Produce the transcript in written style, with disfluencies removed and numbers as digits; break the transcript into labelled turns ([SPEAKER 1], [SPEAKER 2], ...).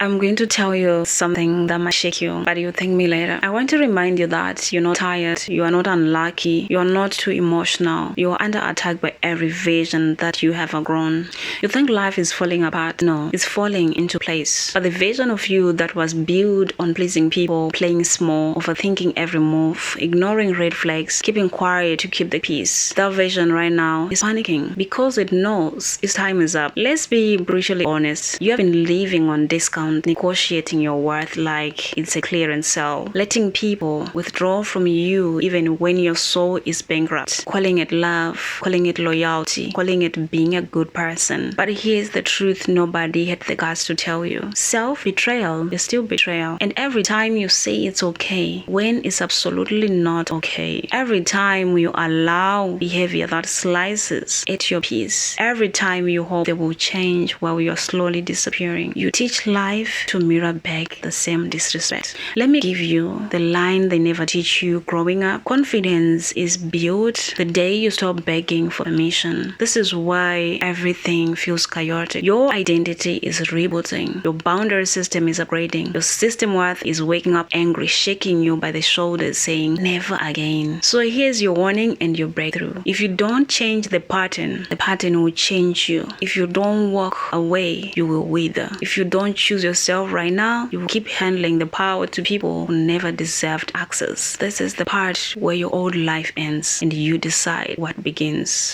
[SPEAKER 1] I'm going to tell you something that might shake you, but you'll thank me later. I want to remind you that you're not tired, you are not unlucky, you are not too emotional. You are under attack by every vision that you have outgrown. You think life is falling apart. No, it's falling into place. But the vision of you that was built on pleasing people, playing small, overthinking every move, ignoring red flags, keeping quiet to keep the peace, that vision right now is panicking because it knows its time is up. Let's be brutally honest. You have been living on discount, negotiating your worth like it's a clearance sale, letting people withdraw from you even when your soul is bankrupt, calling it love, calling it loyalty, calling it being a good person. But here's the truth nobody had the guts to tell you. Self-betrayal is still betrayal. And every time you say it's okay when it's absolutely not okay, every time you allow behavior that slices at your peace, every time you hope they will change while you're slowly disappearing, you teach life to mirror back the same disrespect. Let me give you the line they never teach you growing up. Confidence is built the day you stop begging for permission. This is why everything feels chaotic. Your identity is rebooting. Your boundary system is upgrading. Your system worth is waking up angry, shaking you by the shoulders, saying, never again. So here's your warning and your breakthrough. If you don't change the pattern will change you. If you don't walk away, you will wither. If you don't choose yourself right now, you will keep handling the power to people who never deserved access. This is the part where your old life ends and you decide what begins.